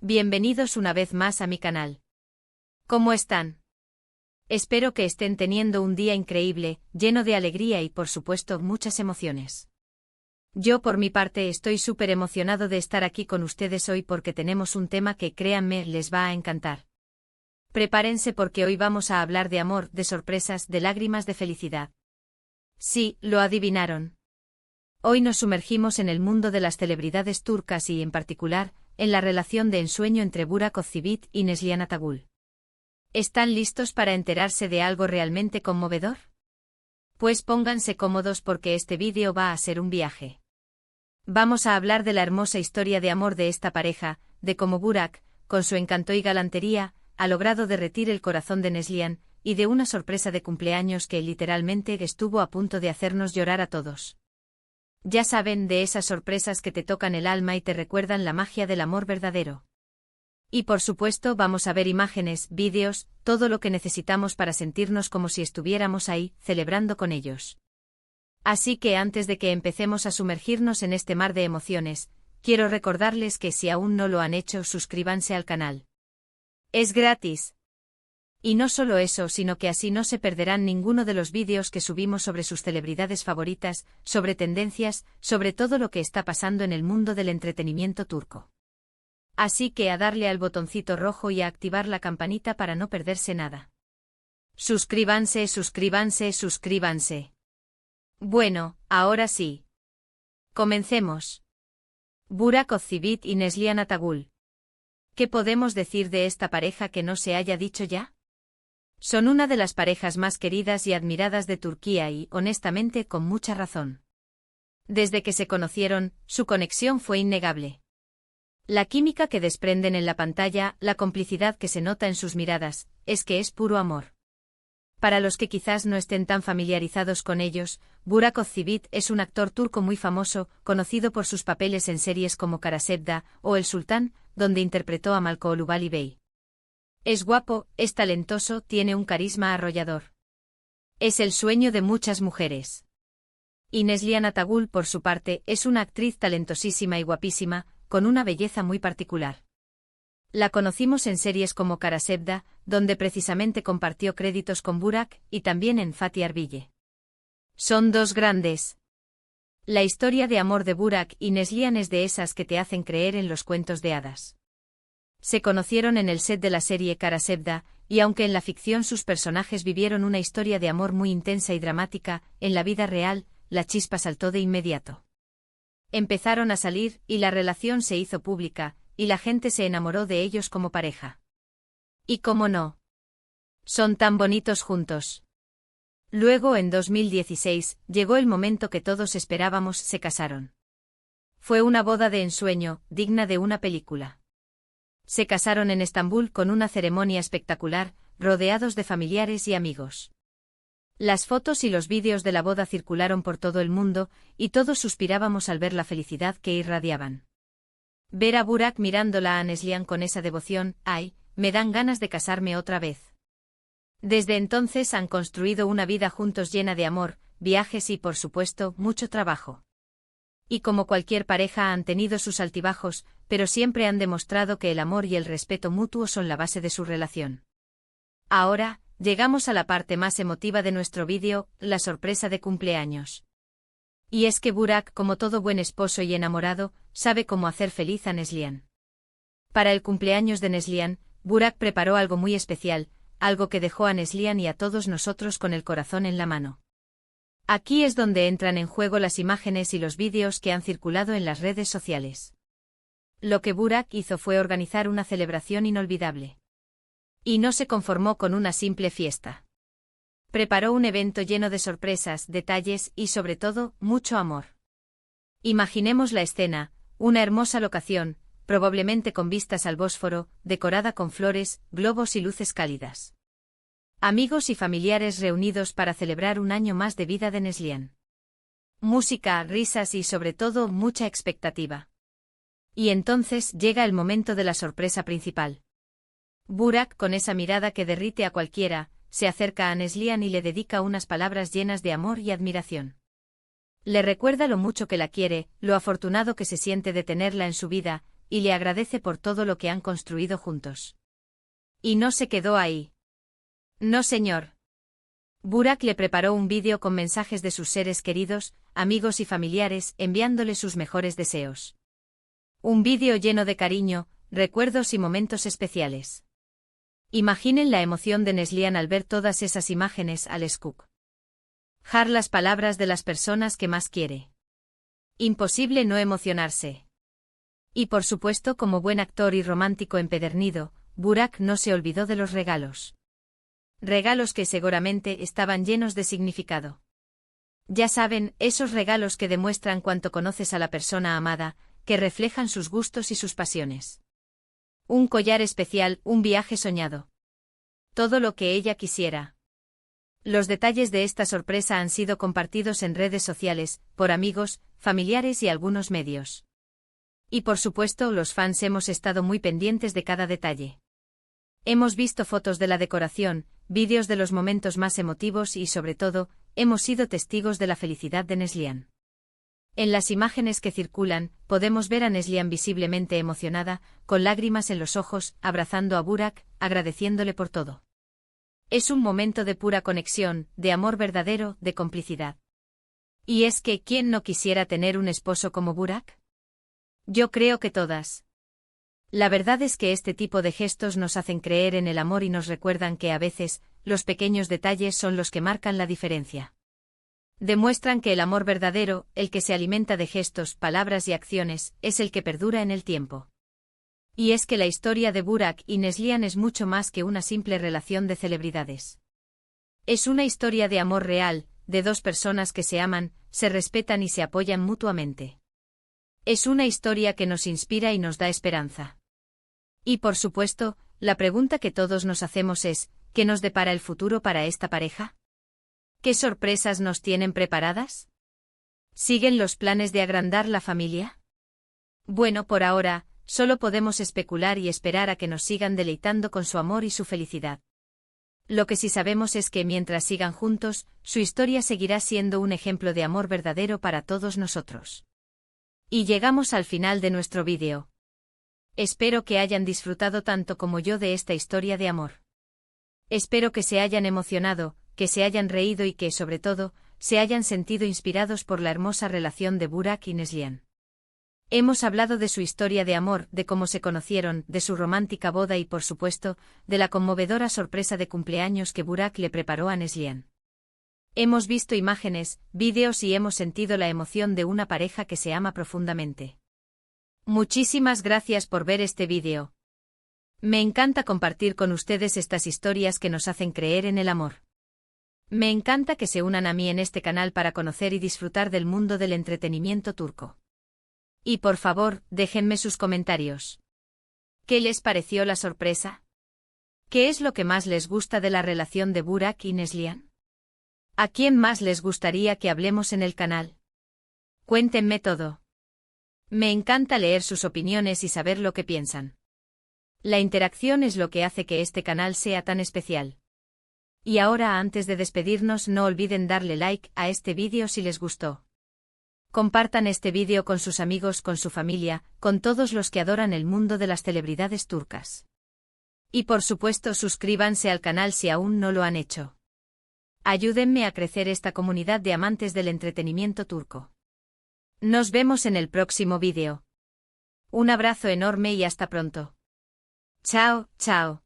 Bienvenidos una vez más a mi canal. ¿Cómo están? Espero que estén teniendo un día increíble, lleno de alegría y por supuesto muchas emociones. Yo por mi parte estoy súper emocionado de estar aquí con ustedes hoy porque tenemos un tema que créanme les va a encantar. Prepárense porque hoy vamos a hablar de amor, de sorpresas, de lágrimas de felicidad. Sí, lo adivinaron. Hoy nos sumergimos en el mundo de las celebridades turcas y, en particular, en la relación de ensueño entre Burak Özçivit y Neslihan Atagül. ¿Están listos para enterarse de algo realmente conmovedor? Pues pónganse cómodos porque este vídeo va a ser un viaje. Vamos a hablar de la hermosa historia de amor de esta pareja, de cómo Burak, con su encanto y galantería, ha logrado derretir el corazón de Neslihan, y de una sorpresa de cumpleaños que literalmente estuvo a punto de hacernos llorar a todos. Ya saben, de esas sorpresas que te tocan el alma y te recuerdan la magia del amor verdadero. Y por supuesto vamos a ver imágenes, vídeos, todo lo que necesitamos para sentirnos como si estuviéramos ahí, celebrando con ellos. Así que antes de que empecemos a sumergirnos en este mar de emociones, quiero recordarles que si aún no lo han hecho, suscríbanse al canal. Es gratis. Y no solo eso, sino que así no se perderán ninguno de los vídeos que subimos sobre sus celebridades favoritas, sobre tendencias, sobre todo lo que está pasando en el mundo del entretenimiento turco. Así que a darle al botoncito rojo y a activar la campanita para no perderse nada. Suscríbanse, suscríbanse, suscríbanse. Bueno, ahora sí. Comencemos. Burak Özçivit y Neslihan Atagül. ¿Qué podemos decir de esta pareja que no se haya dicho ya? Son una de las parejas más queridas y admiradas de Turquía y, honestamente, con mucha razón. Desde que se conocieron, su conexión fue innegable. La química que desprenden en la pantalla, la complicidad que se nota en sus miradas, es que es puro amor. Para los que quizás no estén tan familiarizados con ellos, Burak Özçivit es un actor turco muy famoso, conocido por sus papeles en series como Kara Sevda o El Sultán, donde interpretó a Malkoğlu Bey. Es guapo, es talentoso, tiene un carisma arrollador. Es el sueño de muchas mujeres. Y Neslihan Atagül, por su parte, es una actriz talentosísima y guapísima, con una belleza muy particular. La conocimos en series como Kara Sevda, donde precisamente compartió créditos con Burak, y también en Fatih Arbilge. Son dos grandes. La historia de amor de Burak y Neslihan es de esas que te hacen creer en los cuentos de hadas. Se conocieron en el set de la serie Kara Sevda, y aunque en la ficción sus personajes vivieron una historia de amor muy intensa y dramática, en la vida real, la chispa saltó de inmediato. Empezaron a salir, y la relación se hizo pública, y la gente se enamoró de ellos como pareja. ¿Y cómo no? Son tan bonitos juntos. Luego, en 2016, llegó el momento que todos esperábamos, se casaron. Fue una boda de ensueño, digna de una película. Se casaron en Estambul con una ceremonia espectacular, rodeados de familiares y amigos. Las fotos y los vídeos de la boda circularon por todo el mundo, y todos suspirábamos al ver la felicidad que irradiaban. Ver a Burak mirándola a Neslihan con esa devoción, ¡ay!, me dan ganas de casarme otra vez. Desde entonces han construido una vida juntos llena de amor, viajes y, por supuesto, mucho trabajo. Y como cualquier pareja han tenido sus altibajos, pero siempre han demostrado que el amor y el respeto mutuo son la base de su relación. Ahora, llegamos a la parte más emotiva de nuestro vídeo, la sorpresa de cumpleaños. Y es que Burak, como todo buen esposo y enamorado, sabe cómo hacer feliz a Neslihan. Para el cumpleaños de Neslihan, Burak preparó algo muy especial, algo que dejó a Neslihan y a todos nosotros con el corazón en la mano. Aquí es donde entran en juego las imágenes y los vídeos que han circulado en las redes sociales. Lo que Burak hizo fue organizar una celebración inolvidable. Y no se conformó con una simple fiesta. Preparó un evento lleno de sorpresas, detalles y, sobre todo, mucho amor. Imaginemos la escena, una hermosa locación, probablemente con vistas al Bósforo, decorada con flores, globos y luces cálidas. Amigos y familiares reunidos para celebrar un año más de vida de Neslihan. Música, risas y, sobre todo, mucha expectativa. Y entonces llega el momento de la sorpresa principal. Burak, con esa mirada que derrite a cualquiera, se acerca a Neslihan y le dedica unas palabras llenas de amor y admiración. Le recuerda lo mucho que la quiere, lo afortunado que se siente de tenerla en su vida, y le agradece por todo lo que han construido juntos. Y no se quedó ahí. No, señor. Burak le preparó un vídeo con mensajes de sus seres queridos, amigos y familiares, enviándole sus mejores deseos. Un vídeo lleno de cariño, recuerdos y momentos especiales. Imaginen la emoción de Neslihan al ver todas esas imágenes al escuchar las palabras de las personas que más quiere. Imposible no emocionarse. Y por supuesto, como buen actor y romántico empedernido, Burak no se olvidó de los regalos. Regalos que seguramente estaban llenos de significado. Ya saben, esos regalos que demuestran cuánto conoces a la persona amada, que reflejan sus gustos y sus pasiones. Un collar especial, un viaje soñado. Todo lo que ella quisiera. Los detalles de esta sorpresa han sido compartidos en redes sociales, por amigos, familiares y algunos medios. Y por supuesto, los fans hemos estado muy pendientes de cada detalle. Hemos visto fotos de la decoración, vídeos de los momentos más emotivos y, sobre todo, hemos sido testigos de la felicidad de Neslihan. En las imágenes que circulan, podemos ver a Neslihan visiblemente emocionada, con lágrimas en los ojos, abrazando a Burak, agradeciéndole por todo. Es un momento de pura conexión, de amor verdadero, de complicidad. Y es que, ¿quién no quisiera tener un esposo como Burak? Yo creo que todas. La verdad es que este tipo de gestos nos hacen creer en el amor y nos recuerdan que a veces, los pequeños detalles son los que marcan la diferencia. Demuestran que el amor verdadero, el que se alimenta de gestos, palabras y acciones, es el que perdura en el tiempo. Y es que la historia de Burak y Neslihan es mucho más que una simple relación de celebridades. Es una historia de amor real, de dos personas que se aman, se respetan y se apoyan mutuamente. Es una historia que nos inspira y nos da esperanza. Y por supuesto, la pregunta que todos nos hacemos es, ¿qué nos depara el futuro para esta pareja? ¿Qué sorpresas nos tienen preparadas? ¿Siguen los planes de agrandar la familia? Bueno, por ahora, solo podemos especular y esperar a que nos sigan deleitando con su amor y su felicidad. Lo que sí sabemos es que mientras sigan juntos, su historia seguirá siendo un ejemplo de amor verdadero para todos nosotros. Y llegamos al final de nuestro vídeo. Espero que hayan disfrutado tanto como yo de esta historia de amor. Espero que se hayan emocionado, que se hayan reído y que, sobre todo, se hayan sentido inspirados por la hermosa relación de Burak y Neslihan. Hemos hablado de su historia de amor, de cómo se conocieron, de su romántica boda y, por supuesto, de la conmovedora sorpresa de cumpleaños que Burak le preparó a Neslihan. Hemos visto imágenes, vídeos y hemos sentido la emoción de una pareja que se ama profundamente. Muchísimas gracias por ver este vídeo. Me encanta compartir con ustedes estas historias que nos hacen creer en el amor. Me encanta que se unan a mí en este canal para conocer y disfrutar del mundo del entretenimiento turco. Y por favor, déjenme sus comentarios. ¿Qué les pareció la sorpresa? ¿Qué es lo que más les gusta de la relación de Burak y Neslihan? ¿A quién más les gustaría que hablemos en el canal? Cuéntenme todo. Me encanta leer sus opiniones y saber lo que piensan. La interacción es lo que hace que este canal sea tan especial. Y ahora, antes de despedirnos, no olviden darle like a este vídeo si les gustó. Compartan este vídeo con sus amigos, con su familia, con todos los que adoran el mundo de las celebridades turcas. Y por supuesto, suscríbanse al canal si aún no lo han hecho. Ayúdenme a crecer esta comunidad de amantes del entretenimiento turco. Nos vemos en el próximo vídeo. Un abrazo enorme y hasta pronto. Chao, chao.